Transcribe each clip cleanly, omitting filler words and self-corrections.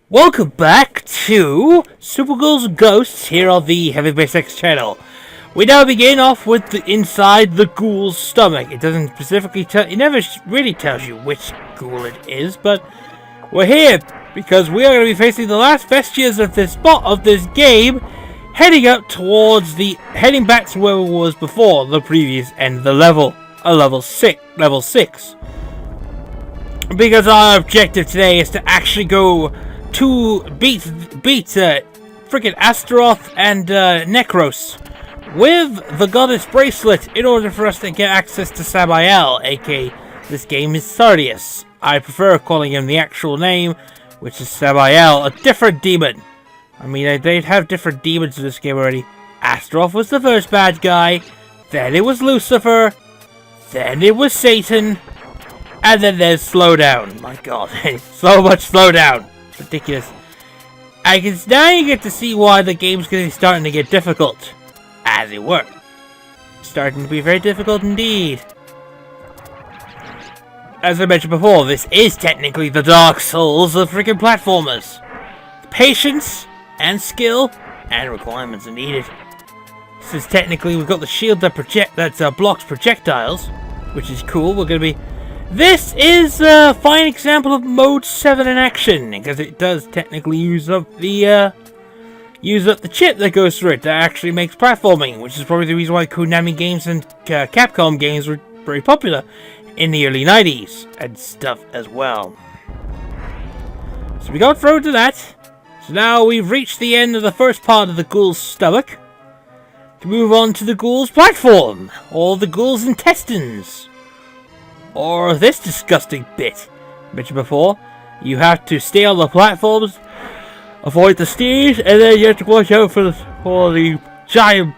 Welcome back to Super Ghouls Ghosts here on the Heavy Basics channel. We now begin off with inside the ghoul's stomach. It doesn't specifically tell, it never really tells you which ghoul it is, but we're here because we are going to be facing the last vestiges of this game, heading back to where it was before the previous end of the level, level 6. Because our objective today is to actually go to beat freaking Astaroth and Necros with the Goddess Bracelet in order for us to get access to Samael, aka this game is Sardius. I prefer calling him the actual name, which is Samael, a different demon. I mean, they'd have different demons in this game already. Astaroth was the first bad guy, then it was Lucifer, then it was Satan, and then there's Slowdown. My god, so much Slowdown. Ridiculous. I guess now you get to see why the game's going to be starting to get difficult. As it were. Starting to be very difficult indeed. As I mentioned before, this is technically the Dark Souls of freaking platformers. Patience and skill and requirements are needed. Since technically we've got the shield that blocks projectiles, which is cool. We're going to be... This is a fine example of Mode 7 in action, because it does technically use up the chip that goes through it that actually makes platforming, which is probably the reason why Konami games and Capcom games were very popular in the early 90s and stuff as well. So we got through to that. So now we've reached the end of the first part of the ghoul's stomach. To move on to the ghoul's platform, or the ghoul's intestines. Or this disgusting bit. Mentioned before, you have to stay on the platforms, avoid the stairs, and then you have to watch out for the giant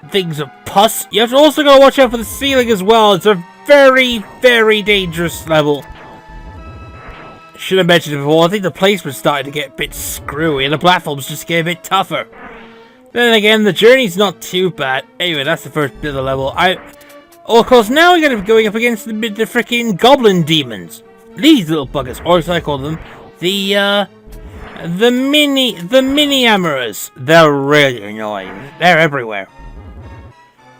things of pus. You have to also gotta watch out for the ceiling as well. It's a very, very dangerous level. Should have mentioned it before. I think the placement's starting to get a bit screwy, and the platforms just get a bit tougher. Then again, the journey's not too bad. Anyway, that's the first bit of the level. Of course, now we're going to be going up against the freaking goblin demons. These little buggers, or as I call them, the mini amorers. They're really annoying. They're everywhere.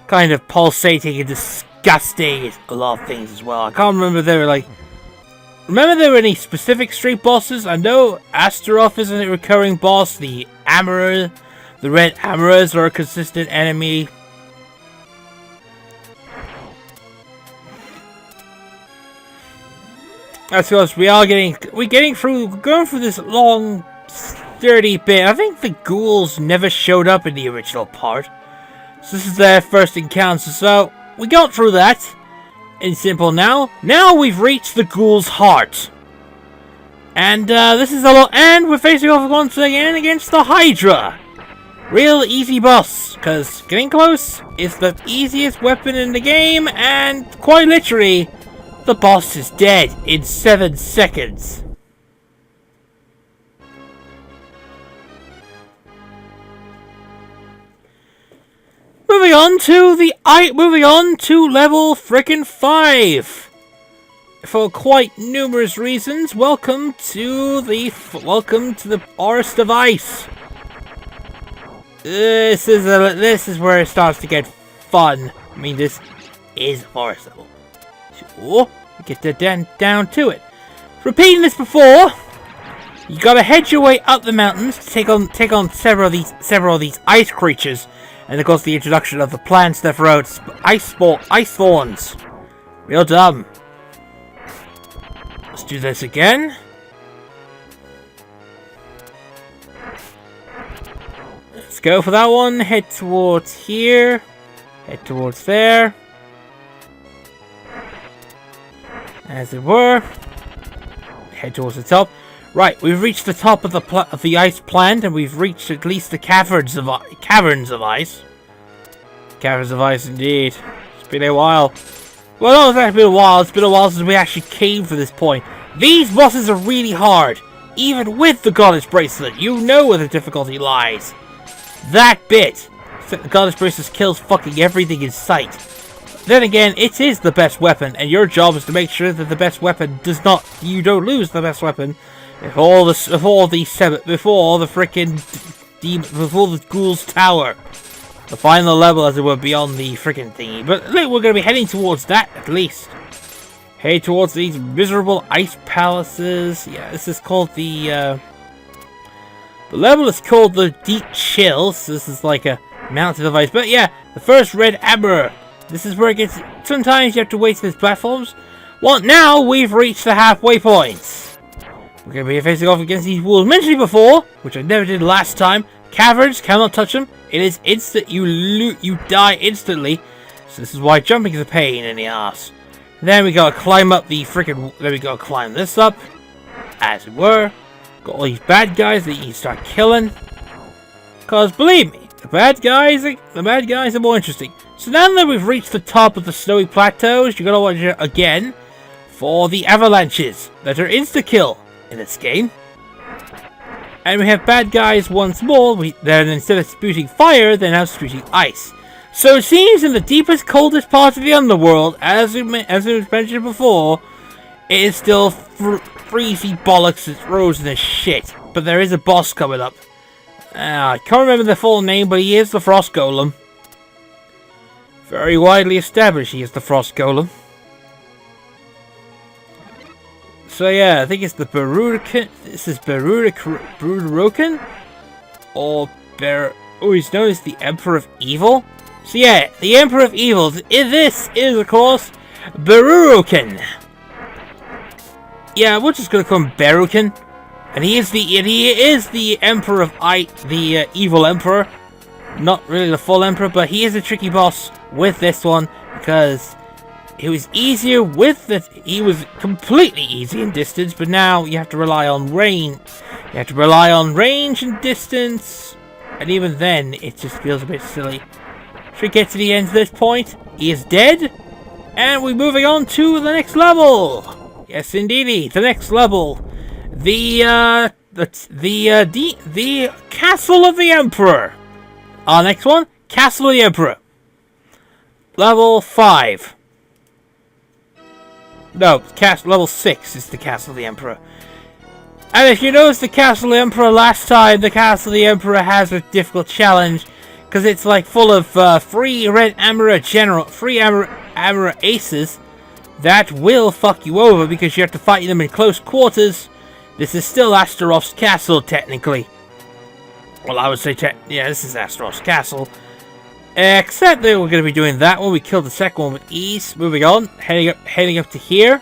Kind of pulsating and disgusting. A lot of things as well. I can't remember if they were like... Remember there were any specific street bosses? I know Astaroth isn't a recurring boss. The Amorers, the red Amorers are a consistent enemy. That's because going through this long, sturdy bit. I think the ghouls never showed up in the original part. So this is their first encounter, so we got through that. In simple now. Now we've reached the ghoul's heart. And this is a lot, and we're facing off once again against the Hydra. Real easy boss, because getting close is the easiest weapon in the game, and quite literally, the boss is dead in 7 seconds. Moving on to level frickin' 5. For quite numerous reasons, welcome to the Forest of Ice. This is where it starts to get fun. I mean, this is a forest level. So, get down to it. Repeating this before, you gotta head your way up the mountains to take on several of these ice creatures, and of course the introduction of the plants that throw out ice thorns. Real dumb. Let's do this again. Let's go for that one. Head towards here. Head towards there. As it were. Head towards the top. Right, we've reached the top of the ice plant, and we've reached at least the caverns of ice. Caverns of ice, indeed. It's been a while. Well, no, it's actually been a while. It's been a while since we actually came to this point. These bosses are really hard. Even with the Goddess Bracelet, you know where the difficulty lies. That bit. The Goddess Bracelet kills fucking everything in sight. Then again, it is the best weapon, and your job is to make sure that the best weapon you don't lose the best weapon Before the Ghouls Tower. The final level, as it were, beyond the frickin' thingy. But look, we're going to be heading towards that, at least. Head towards these miserable ice palaces. Yeah, this is called the level is called the Deep Chills. This is like a mountain of ice. But yeah, the first red amber. This is where it gets... Sometimes you have to wait for these platforms. Well, now we've reached the halfway point. We're going to be facing off against these wolves mentioned before, which I never did last time. Caverns, cannot touch them. It is instant. You die instantly. So this is why jumping is a pain in the ass. Then we gotta climb up the freaking... Then we gotta climb this up, as it were. Got all these bad guys that you start killing. Cause believe me, the bad guys are more interesting. So now that we've reached the top of the snowy plateaus, you gotta watch it again for the avalanches that are insta-kill in this game. And we have bad guys once more. Then instead of spewing fire, they're now spewing ice. So it seems in the deepest, coldest parts of the underworld, as it was mentioned before, it is still freezy bollocks and frozen as shit. But there is a boss coming up. I can't remember the full name, but he is the Frost Golem. Very widely established, he is the Frost Golem. So yeah, I think it's the Barudakan. This is Barudakan? Or oh, he's known as the Emperor of Evil? So yeah, the Emperor of Evil. This is, of course, Barudakan. Yeah, we're just gonna call him Barudakan. And he is the Emperor of the Evil Emperor. Not really the full Emperor, but he is a tricky boss with this one, because it was easier with the... He was completely easy in distance, but now you have to rely on range. You have to rely on range and distance, and even then, it just feels a bit silly. Should we get to the end of this point? He is dead, and we're moving on to the next level. Yes, indeedy, the next level. The Castle of the Emperor. Our next one, Castle of the Emperor. Level 5. No, level 6 is the Castle of the Emperor. And if you noticed the Castle of the Emperor last time, the Castle of the Emperor has a difficult challenge, because it's like full of free red Amara aces that will fuck you over because you have to fight them in close quarters. This is still Astaroth's castle, technically. Well, I would say, yeah, this is Astaroth's castle. Except that we're going to be doing that one. We killed the second one with ease. Moving on, heading up to here.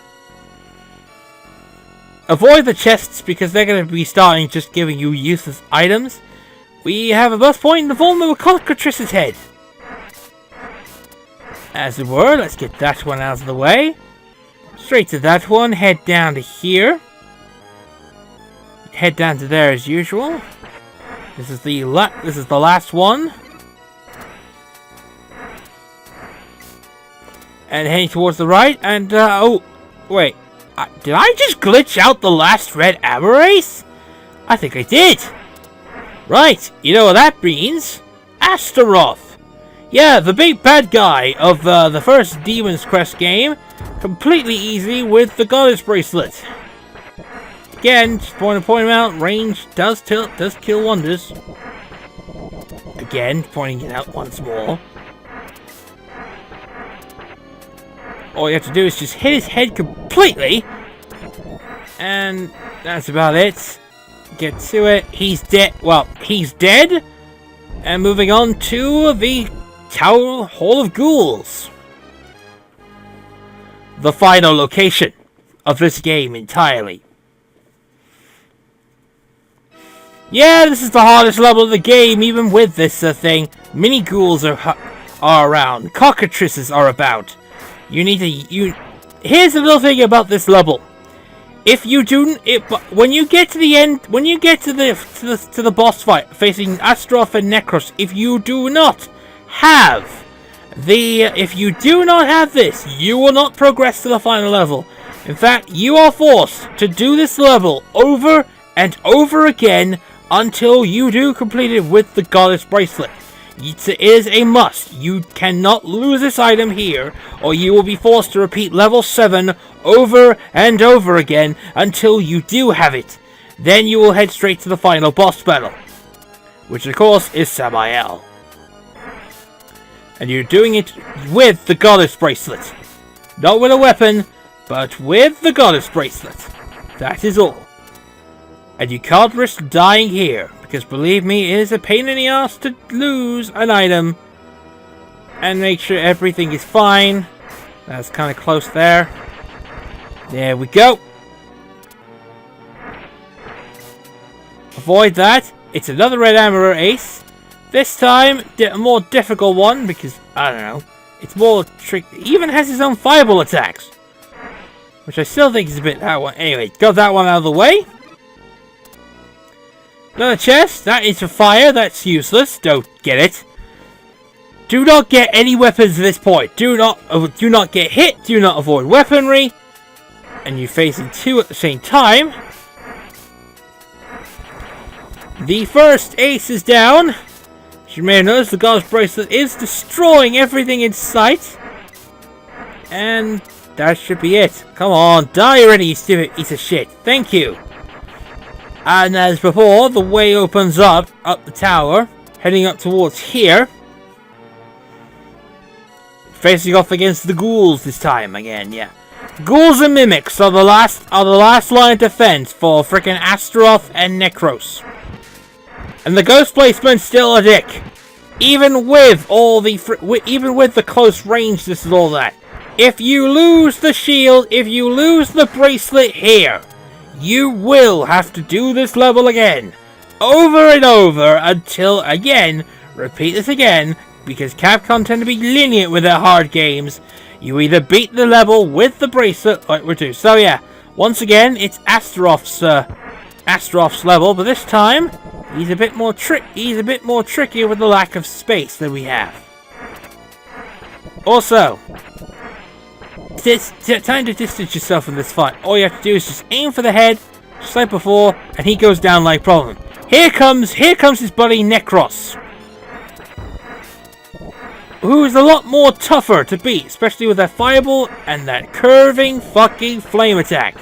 Avoid the chests because they're going to be starting just giving you useless items. We have a bus point in the form of a cockatrice's head. As it were, let's get that one out of the way. Straight to that one, head down to here. Head down to there as usual. This is the last one. And heading towards the right, and oh, wait. Did I just glitch out the last red amber race? I think I did. Right, you know what that means? Astaroth. Yeah, the big bad guy of the first Demon's Quest game. Completely easy with the Goddess Bracelet. Again, just want to point out, range does kill wonders. Again, pointing it out once more. All you have to do is just hit his head completely. And that's about it. Get to it. He's dead. Well, he's dead. And moving on to the Tower Hall of Ghouls. The final location of this game entirely. Yeah, this is the hardest level of the game, even with this thing. Mini ghouls are around. Cockatrices are about. You need to... Here's the little thing about this level. If you do... when you get to the end... When you get to the boss fight, facing Astaroth and Necros, if you do not have if you do not have this, you will not progress to the final level. In fact, you are forced to do this level over and over again until you do complete it with the Goddess Bracelet. It is a must. You cannot lose this item here, or you will be forced to repeat level 7 over and over again until you do have it. Then you will head straight to the final boss battle, which of course is Samael. And you're doing it with the Goddess Bracelet. Not with a weapon, but with the Goddess Bracelet. That is all. And you can't risk dying here, because believe me, it is a pain in the ass to lose an item and make sure everything is fine. That's kind of close there. There we go. Avoid that. It's another red armor ace. This time, a more difficult one, because, I don't know, it's more tricky. It even has his own fireball attacks, which I still think is a bit that one. Anyway, got that one out of the way. Another chest. That is for fire. That's useless. Don't get it. Do not get any weapons at this point. Do not get hit. Do not avoid weaponry. And you're facing two at the same time. The first ace is down. As you may have noticed, the Goddess Bracelet is destroying everything in sight. And that should be it. Come on, die already, you stupid piece of shit. Thank you. And as before, the way opens up the tower, heading up towards here. Facing off against the ghouls this time again, yeah. Ghouls and mimics are the last line of defense for frickin' Astaroth and Necros. And the ghost placement's still a dick. Even with all the even with the close range, this is all that. If you lose the shield, if you lose the bracelet here, you will have to do this level again. Over and over until, again, repeat this again, because Capcom tend to be lenient with their hard games. You either beat the level with the bracelet, like we're doing. So yeah, once again, it's Astaroth's level, but this time he's a bit more tricky with the lack of space that we have. Also, it's time to distance yourself from this fight. All you have to do is just aim for the head, just like before, and he goes down like problem. Here comes his buddy Necros, who is a lot more tougher to beat, especially with that fireball and that curving fucking flame attack.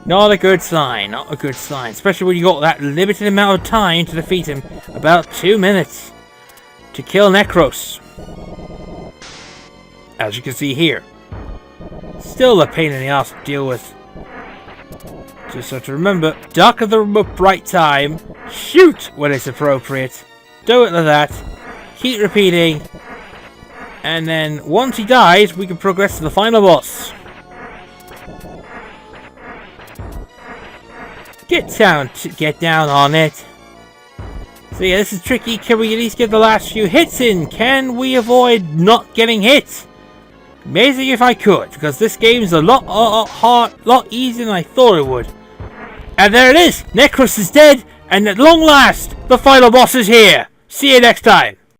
Not a good sign, not a good sign, especially when you got that limited amount of time to defeat him, about 2 minutes to kill Necros. As you can see here. Still a pain in the ass to deal with. Just have to remember, duck at the right time, shoot when it's appropriate, do it like that, keep repeating, and then once he dies, we can progress to the final boss. Get down on it. So yeah, this is tricky. Can we at least get the last few hits in? Can we avoid not getting hit? Amazing if I could, because this game is a lot easier than I thought it would. And there it is! Necros is dead, and at long last, the final boss is here! See you next time!